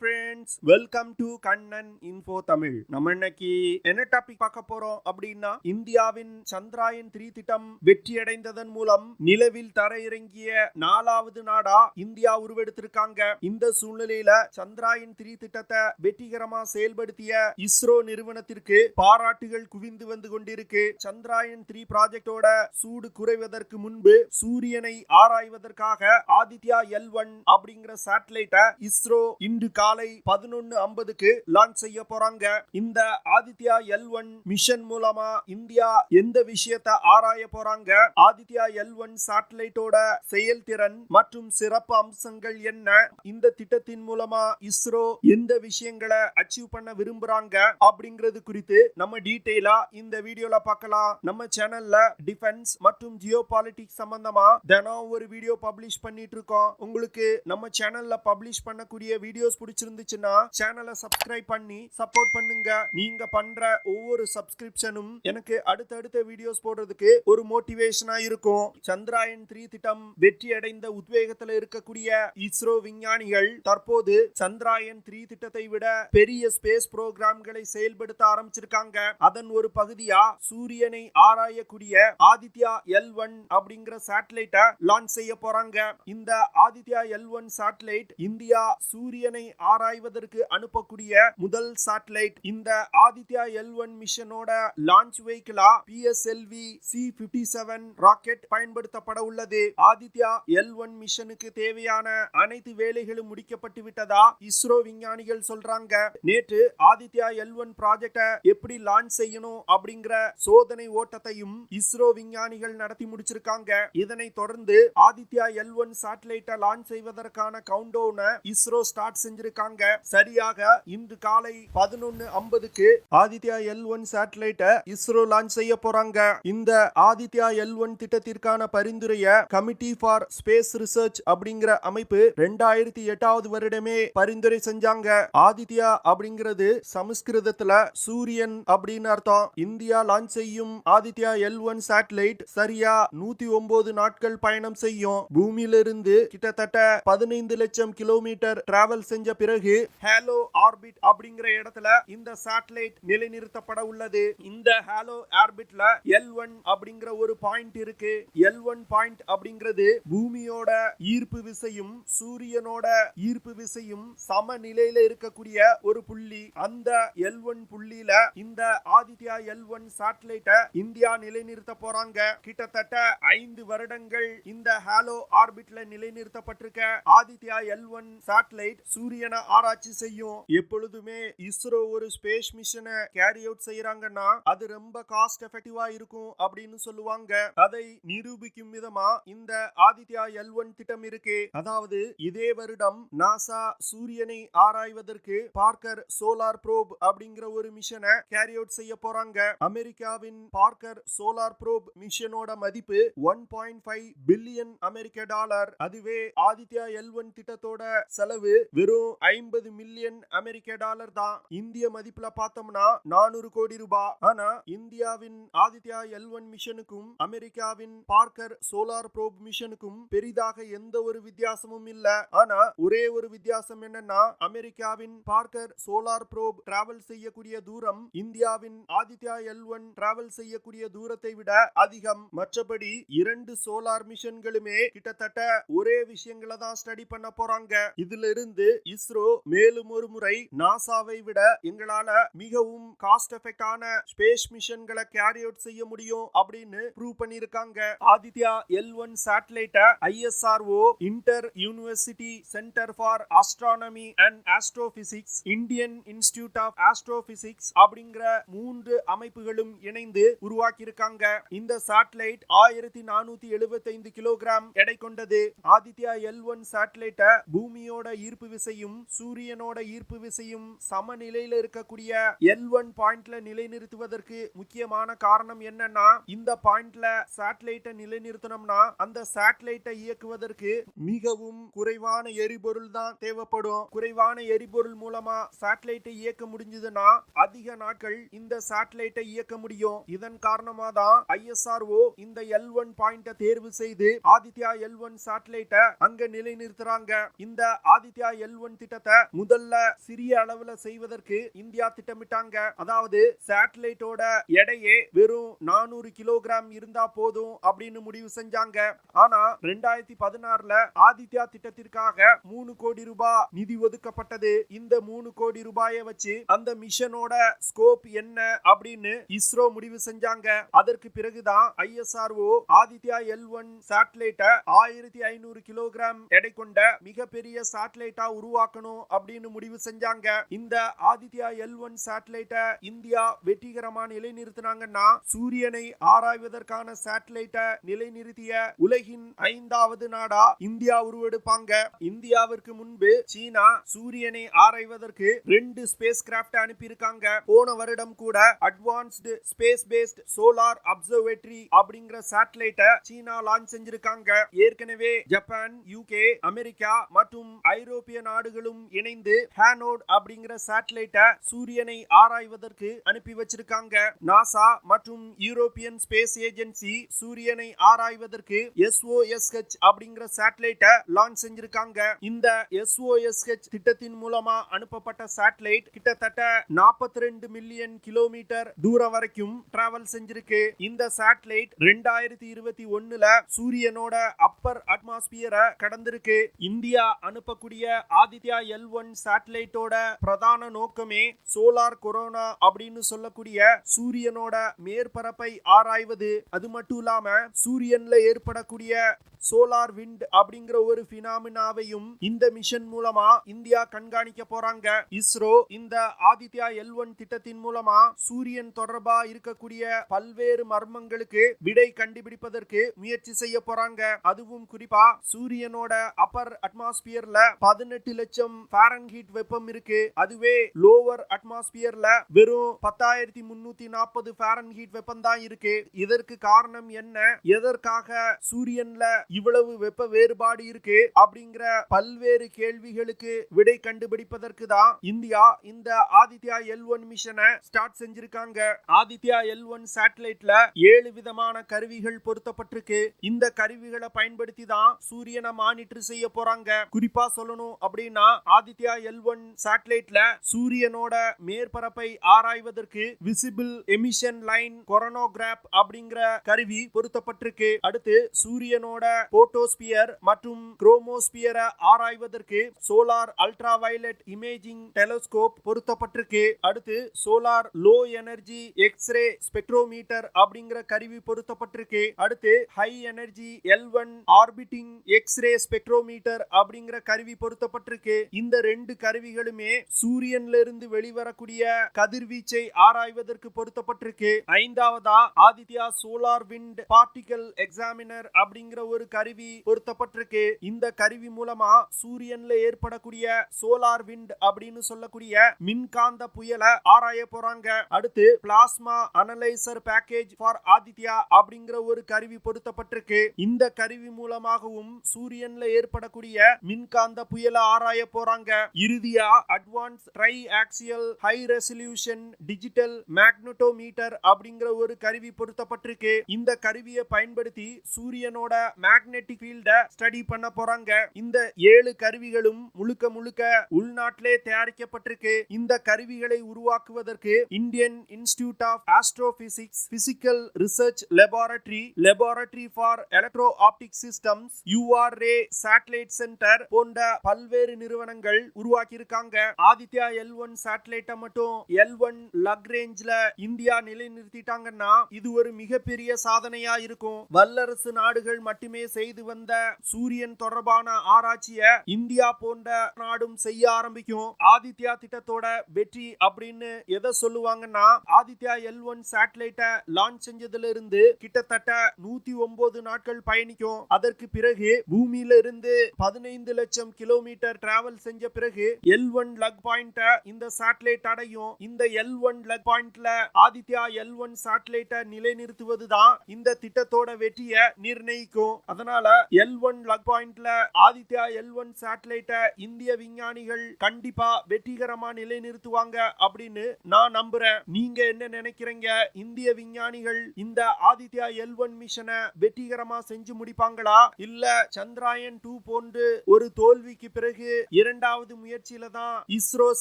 Friends, welcome to Kannan info Tamil. நம்ம இன்னைக்கு என்ன டாபிக் பார்க்க போறோம் அப்படின்னா, இந்தியாவின் சந்திராயன் 3 திட்டம் வெற்றியடைந்ததன் மூலம் நிலவில் தரையிறங்கிய 4வது நாடா இந்தியா உருவெடுத்திருக்காங்க. இந்த சூழ்நிலையில சந்திராயன் 3 திட்டத்தை வெற்றிகரமா செயல்படுத்திய இஸ்ரோ நிறுவனத்திற்கு பாராட்டுகள் குவிந்து வந்து கொண்டிருக்கு. சந்திராயன் 3 ப்ராஜெக்டோட சூடு குறைவதற்கு முன்பு சூரியனை ஆராய்வதற்காக ஆதித்யா L1 அப்படிங்கிற சேட்டலைட்டை இஸ்ரோ இன்று காலை 11:50க்கு லான்ச் செய்ய போறாங்க. இந்த ஆதித்யா L1 மிஷன் மூலமா இந்தியா எந்த விஷயத்தை ஆராய போறாங்க, ஆதித்யா L1 சேட்டலைட்டோட செயல்திறன் மற்றும் சிறப்பு அம்சங்கள் என்ன, இந்த திட்டத்தின் மூலமா இஸ்ரோ எந்த விஷயங்களை அச்சீவ் பண்ண விரும்புறாங்க அப்படிங்கிறது குறித்து நம்ம டீடைலா இந்த வீடியோல பார்க்கலாம். நம்ம சேனல்ல டிஃபென்ஸ் மற்றும் ஜியோ பாலிட்டிக்ஸ் சம்பந்தமா தினம் ஒரு வீடியோ பப்ளிஷ் பண்ணிட்டு இருக்கோம். உங்களுக்கு நம்ம சேனல்ல பப்ளிஷ் பண்ணக்கூடிய வீடியோஸ் பிடிச்சிருந்துச்சுன்னா சேனலை சப்ஸ்கிரைப் பண்ணி சப்போர்ட் பண்ணுங்க. நீங்க பண்ற ஒவ்வொரு சப்ஸ்கிரிப்ஷனும் எனக்கு அடுத்தடுத்த வீடியோஸ் போடுறதுக்கு ஒரு மோட்டிவேஷனா இருக்கும். சந்திராயன் 3 திட்டம் வெற்றி அடைந்த உத்வேகத்துல இருக்கக்கூடிய இஸ்ரோ விஞ்ஞானிகள் தற்போது சந்திராயன் 3 திட்டத்தை விட பெரிய ஸ்பேஸ் புரோகிராம்களை செயல்படுத்த ஆரம்பிச்சிருக்காங்க. அதன் ஒரு பகுதியா சூரியனை ஆராயக்கூடிய ஆதித்யா L1 அப்படிங்கிற சேட்டலைட்டை லான்ச் செய்ய போறாங்க. இந்த ஆதித்யா L1 சேட்டலைட் இந்தியா சூரியனை ஆராய்வதற்கு அனுப்பக்கூடிய முதல் சேட்டலைட். இந்த ஆதித்யா L1 மிஷனோட லான்ச் வெஹிக்கிளா PSLV C-57 ராக்கெட் பயன்படுத்தப்பட உள்ளது. ஆதித்யா L1 மிஷனுக்கு தேவையான அனைத்து வேலைகளும் முடிக்கப்பட்டு விட்டதா இஸ்ரோ விஞ்ஞானிகள் சொல்றாங்க. நேற்று ஆதித்யா L1 ப்ராஜெக்டை எப்படி லான்ச் செய்யணும் அப்படிங்கிற சோதனை ஓட்டத்தையும் இஸ்ரோ விஞ்ஞானிகள் நடத்தி முடிச்சிருக்காங்க. இதனை தொடர்ந்து ஆதித்யா L1 சேட்டலைட்டை லான்ச் செய்வதற்கான கவுண்டவுனை இஸ்ரோ ஸ்டார்ட் செஞ்சிருக்காங்க. சரியாக இன்று காலை 11:50க்கு ஆதித்யா L1 சேட்டலைட்டை இஸ்ரோ லான்ச் செய்ய போறாங்க. இந்த ஆதித்யா L1 திட்டத்திற்கான பரிந்துரைய கமிட்டி ஃபார் ஸ்பேஸ் ரிசர்ச் அப்படிங்கிற அமைப்பு 2008வது வருடமே பரிந்துரை செஞ்சாங்க. ஆதித்யா அப்படிங்கிறது சமஸ்கிருதத்துல சூரியன் அப்படின்னு அர்த்தம். இந்தியா லான்ச் செய்யும் ஆதித்யா L1 சேட்டலைட் சரியா 109 நாட்கள் பயணம் செய்யும். பூமியிலிருந்து கிட்டத்தட்ட 15 லட்சம் கிலோமீட்டர் டிராவல் செஞ்ச பிறகு ஹேலோ ஆர்பிட் அப்படிங்கிற இடத்துல இந்த சேட்டலைட் நிலைநிறுத்தப்பட உள்ளது. இந்த ஹேலோ ஆர்பிட்ல L1 அப்படிங்கிற ஒரு பாயிண்ட் இருக்கு. L1 பாயிண்ட் அப்படிங்கிறது பூமியோட ஈர்ப்பு விசையும் சூரியனோட ஈர்ப்பு விசையும் சமநிலையில இருக்கக்கூடிய ஒரு புள்ளி. அந்த L1 புள்ளியில இந்த ஆதித்யா L1 சேட்டலைட்டை இந்தியா நிலைநிறுத்த போறாங்க. கிட்டத்தட்ட 5 வருடங்கள் இந்த ஹேலோ ஆர்பிட்ல நிலைநிறுத்தப்பட்டிருக்க ஆதித்யா L1 சேட்டலைட் சூரியனை ஆராய்ச்சி செய்யும். எப்பொழுதுமே இஸ்ரோ ஒரு ஸ்பேஸ் மிஷனை கேரி அவுட் செய்யறாங்கன்னா அது ரொம்ப காஸ்ட் எஃபெக்டிவா இருக்கும் அப்படின்னு சொல்லுவாங்க. அதை நிரூபிக்கும் விதமா இந்த ஆதித்யா L1 திட்டம் இருக்கு. அதாவது இதே வருடம் நாசா சூரியனை ஆராய்வதற்கு பார்க்கர் சோலார் ப்ரோப் அப்படிங்கிற ஒரு மிஷனை கேரி அவுட் செய்ய போறாங்க. அமெரிக்காவின் பார்க்கர் சோலார் ப்ரோப் மிஷனோட மதிப்பு 1.5 பில்லியன் அமெரிக்க டாலர். அதுவே ஆதித்யா L1 திட்டத்தோட செலவு வெறும் 50 மில்லியன் அமெரிக்க டாலர் தான். இந்திய மதிப்புல பார்த்தோம்னா 400 கோடி ரூபாய். ஆனா இந்தியாவின் ஆதித்யா L1 மிஷனுக்கும் அமெரிக்காவின் பார்க்கர் சோலார் ப்ரோப் மிஷனுக்கும் பெரிதாக எந்த ஒரு வித்தியாசமும் இல்ல. ஆனா ஒரே ஒரு வித்தியாசம் என்னன்னா, அமெரிக்காவின் பார்க்கர் சோலார் ப்ரோப் டிராவல் செய்யக்கூடிய தூரம் இந்தியாவின் ஆதித்யா L1 டிராவல் செய்யக்கூடிய தூரத்தை விட அதிகம். மற்றபடி 2 சோலார் மிஷன்களுமே கிட்டத்தட்ட ஒரே விஷயங்களை தான் ஸ்டடி பண்ண போறாங்க. இதுல இருந்து இஸ்ரோ மேலும் ஒரு முறை நாசாவை விட எங்களால மிகவும் காஸ்ட் எஃபெக்டான ஸ்பேஸ் மிஷன்களை கேரி அவுட் செய்ய முடியும் அப்படின்னு ப்ரூவ் பண்ணிருக்காங்க. ஆதித்யா L1 சேட்டலைட்டை ISRO inter university centre for astronomy and astrophysics, Indian institute of astrophysics அப்படிங்கிற 3 அமைப்புகளும் இணைந்து உருவாக்கி இருக்காங்க. இந்த சேட்டலைட் 1475 கிலோகிராம் எடை கொண்டது. ஆதித்யா L1 சேட்டலைட்டை பூமியோட ஈர்ப்பு விசையும் சூரியனோட ஈர்ப்பு விசையும் சமநிலையில இருக்கக்கூடிய L1 பாயிண்ட்ல நிலைநிறுத்துவதற்கு முக்கியமான காரணம் என்னன்னா, இந்த பாயிண்ட்ல சேட்டலைட்டை நிலைநிறுத்தணும்னா அந்த சேட்டலைட்டை இயக்குவதற்கு மிகவும் குறைவான எரிபொருள் தான் தேவைப்படும். குறைவான எரிபொருள் மூலமா சேட்டலைட்டை இயக்க முடிஞ்சதுன்னா அதிக நாட்கள் இந்த சேட்டலைட்டை இயக்க முடியும். இதன் காரணமா தான் ISRO இந்த L1 பாயிண்ட தேர்வு செய்து ஆதித்யா L1 சேட்டலைட்டை அங்க நிலைநிறுத்துறாங்க. இந்த ஆதித்யா L1 திட்டத்தை முதல்ல சிறிய அளவுல செய்வதற்கு இந்தியா திட்டமிட்டாங்க. அதாவது சேட்டலைட்டோட எடையே வெறும் 400 கிலோகிராம் இருந்தா போதும் அப்படின்னு முடிவு செஞ்சாங்க. ஆனா 2016ல ஆதித்யா திட்டத்திற்காக 3 கோடி ரூபாய் நிதி ஒதுக்கப்பட்டது. இந்த 3 கோடி ரூபாயை வச்சு அந்த மிஷனோட ஸ்கோப் என்ன அப்படின்னு இஸ்ரோ முடிவு செஞ்சாங்க. அதற்கு பிறகுதான் ISRO ஆதித்யா L1 சேட்டலைட்ட 1500 கிலோகிராம் எடை கொண்ட மிகப்பெரிய சேட்டலைட்டா உருவாக்கணும் அப்படின்னு முடிவு செஞ்சாங்க. இந்த ஆதித்யா L1 சேட்டலைட்ட இந்தியா வெற்றிகரமா நிலைநிறுத்தினாங்கன்னா சூரியனை ஆராய்வதற்கான சேட்டலைட்ட நிலைநிறுத்திய உலகின் 5வது நாடா இந்தியா உருவெடுப்பாங்க. இந்தியாவிற்கு முன்பு சீனா சூரியனை ஆராய்வதற்கு 2 ஸ்பேஸ் கிராப்ட் அனுப்பியிருக்காங்க. போன வருடம் கூட advanced space based solar observatory அப்படிங்கிற சேட்டலைட்ட சீனா லான்ச் செஞ்சிருக்காங்க. ஏற்கனவே ஜப்பான், UK, அமெரிக்கா மற்றும் ஐரோப்பிய நாடுகளும் இணைந்து ஹேனோட் அப்படிங்கிற சேட்டலைட்ட சூரியனை ஆராய்வதற்கு அனுப்பி வச்சிருக்காங்க. நாசா மற்றும் யூரோப்பியன் ஸ்பேஸ் ஏஜென்சி சூரியனை ஆராய்வதற்கு SOSH அப்படிங்கிற சேட்டலைட்ட லான்ச் செஞ்சிருக்காங்க. இந்த SOSH திட்டத்தின் மூலமா அனுப்பப்பட்ட சேட்டலைட் கிட்டத்தட்ட 42 மில்லியன் கிலோமீட்டர் தூரம் வரைக்கும் டிராவல் செஞ்சிருக்கு. இந்த சேட்டலைட் 2021ல சூரியனோட அப்பர் அட்மாஸ்பியரை கடந்திருக்கு. இந்தியா அனுப்பக்கூடிய ஆதித்யா L1 சேட்டலைட்டோட பிரதான நோக்கமே சோலார் கொரோனா அப்படின்னு சொல்லக்கூடிய சூரியனோட மேற்பரப்பை ஆராய்வது. அது மட்டும் இல்லாம சூரியன்ல ஏற்படக்கூடிய சோலார் விண்ட் அப்படிங்கிற ஒரு பினாமினாவையும் இந்த மிஷன் மூலமா இந்தியா கண்காணிக்க போறாங்க. இஸ்ரோ இந்த ஆதித்யா L1 திட்டத்தின் மூலமா சூரியன் தொடர்பா இருக்கக்கூடிய பல்வேறு மர்மங்களுக்கு விடை கண்டுபிடிப்பதற்கு முயற்சி செய்ய போறாங்க. அதுவும் குறிப்பா சூரியனோட அப்பர் அட்மாஸ்பியர்ல 18 லட்சம் ஃபாரன்ஹீட் வெப்பம் இருக்கு. அதுவே லோவர் அட்மாஸ்பியர்ல வெறும் 10,340 ஃபாரன்ஹீட் வெப்பம் தான் இருக்கு. இதற்கு காரணம் என்ன, எதற்காக சூரியன்ல இவ்வளவு வெப்ப வேறுபாடு இருக்கு அப்படிங்கிற பல்வேறு கேள்விகளுக்கு விடை கண்டுபிடிப்பதற்கு தான் இந்தியா இந்த ஆதித்யா L1 மிஷனை ஸ்டார்ட் செஞ்சிருக்காங்க. ஆதித்யா L1 சேட்டலைட்ல 7 விதமான கருவிகள் பொருத்தப்பட்டிருக்கு. இந்த கருவிகளை பயன்படுத்தி தான் சூரியனை மானிட்டர் செய்ய போறாங்க. குறிப்பா சொல்லணும் அப்படின்னா ஆதித்யா L1 சேட்டலைட்ல சூரியனோட மேற்பரப்பை ஆராய்வதற்கு விசிபிள் எமிஷன் லைன் கொரோனோகிராப் அப்படிங்கிற கருவி பொருத்தப்பட்டிருக்கு. அடுத்து சூரியனோட போட்டோஸ்பியர் மற்றும் குரோமோஸ்பியரை ஆராய்வதற்கு solar ultra violet imaging telescope பொருத்தப்பட்டிருக்கு. அடுத்து solar low energy X-ray spectrometer அப்படிங்கிற கருவி பொருத்தப்பட்டிருக்கு. அடுத்து high energy L1 orbiting X-ray spectrometer அப்படிங்கிற கருவி பொருத்தப்பட்டிருக்கு. இந்த 2 கருவிகளுமே சூரியன்ல இருந்து வெளிவரக்கூடிய கதிர்வீச்சை ஆராய்வதற்கு பொருத்தப்பட்டிருக்கு. 5வதா Aditya solar wind particle examiner அப்படிங்கிற ஒரு கருவி பொருத்தப்பட்டிருக்கு. இந்த கருவி மூலமா சூரியன்ல ஏற்படக்கூடிய சோலார் விண்ட் அப்படின்னு சொல்லக்கூடிய மின்காந்த புயலை ஆராய போறாங்க. அடுத்து plasma analyser package for Aditya அப்படிங்கிற ஒரு கருவி பொருத்தப்பட்டிருக்கு. இந்த கருவி மூலமாகவும் சூரியன்ல ஏற்படக்கூடிய மின்காந்த புயலை ஆராய போறாங்க. இறுதியா advance triaxial high resolution digital magnetometer அப்படிங்கிற ஒரு கருவி பொருத்தப்பட்டிருக்கு. இந்த கருவியை பயன்படுத்தி சூரியனோட மேக்னெட்டிக் ஃபீல்ட ஸ்டடி பண்ண போறாங்க. இந்த 7 கருவிகளும் முழுக்க முழுக்க உள்நாட்டிலே தயாரிக்கப்பட்டிருக்கு. இந்த கருவிகளை உருவாக்குவதற்கு Indian institute of astrophysics, physical research laboratory for electro optic systems, URA satellite centre போன்ற பல்வேறு நிறுவனங்கள் உருவாக்கி இருக்காங்க. ஆதித்யா L1 சேட்டலைட்ட மட்டும் L1 லக்ரேஞ்ச்ல இந்தியா நிலைநிறுத்திட்டாங்கன்னா இது ஒரு மிகப்பெரிய சாதனையா இருக்கும். வல்லரசு நாடுகள் மட்டுமே செய்து வந்த சூரியன் தொடர்பான ஆராய்ச்சியை இந்தியா போன்ற நாடும் செய்ய ஆரம்பிக்கும். ஆதித்யா திட்டத்தோட வெற்றி அப்படின்னு எதை சொல்லுவாங்கன்னா ஆதித்யா L1 சேட்டலைட்ட லான்ச் செஞ்சதுல இருந்து கிட்டத்தட்ட 109 நாட்கள் பயணிக்கும். அதற்கு பிறகு பூமியில இருந்து 15 லட்சம் கிலோமீட்டர் டிராவல் செஞ்ச பிறகு L1 லக் பாயிண்ட இந்த சேட்டலைட் அடையும். இந்த L1 லக் பாயிண்ட்ல ஆதித்யா L1 சேட்டலைட்ட நிலைநிறுத்துவதுதான் இந்த திட்டத்தோட வெற்றியை நிர்ணயிக்கும். அதனால L1 லக் பாயிண்ட்ல ஆதித்யா L1 சேட்டலைட்ட இந்திய விஞ்ஞானிகள் கண்டிப்பா வெற்றிகரமா நிலைநிறுத்துவாங்க அப்படின்னு நான் நம்புறேன். நீங்க என்ன நினைக்கிறீங்க? இந்திய விஞ்ஞானிகள் இந்த ஆதித்யா L1 மிஷனை வெற்றிகரமா செஞ்சு முடிப்பாங்களா, இல்ல சந்திராயன் 2 போன்று ஒரு தோல்விக்கு பிறகு 2வது 4வது முயற்சியில தான் இஸ்ரோ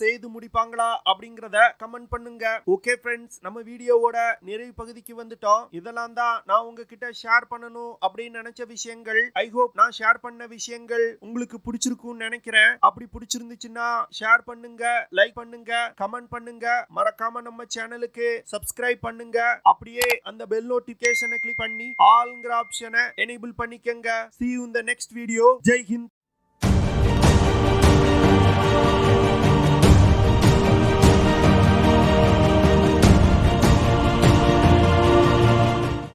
செய்து முடிப்பாங்களா அப்படிங்கறத கமெண்ட் பண்ணுங்க. ஓகே ஃப்ரெண்ட்ஸ், நம்ம வீடியோவோட நிறைவு பகுதிக்கு வந்துட்டோம். இதெல்லாம் தான் நான் உங்ககிட்ட ஷேர் பண்ணணும் அப்படின்னு நினைச்ச விஷயங்கள். ஐ ஹோப் நான் ஷேர் பண்ண விஷயங்கள் உங்களுக்கு பிடிச்சிருக்கும்னு நினைக்கிறேன். அப்படி பிடிச்சிருந்துச்சுன்னா ஷேர் பண்ணுங்க, லைக் பண்ணுங்க, கமெண்ட் பண்ணுங்க. மறக்காம நம்ம சேனலுக்கு சப்ஸ்கிரைப் பண்ணுங்க. அப்படியே அந்த பெல் நோட்டிபிகேஷனை கிளிக் பண்ணி ஆல்ங்கிற ஆப்ஷனை எனேபிள் பண்ணிக்கங்க. See you in the next video. Jai Hind.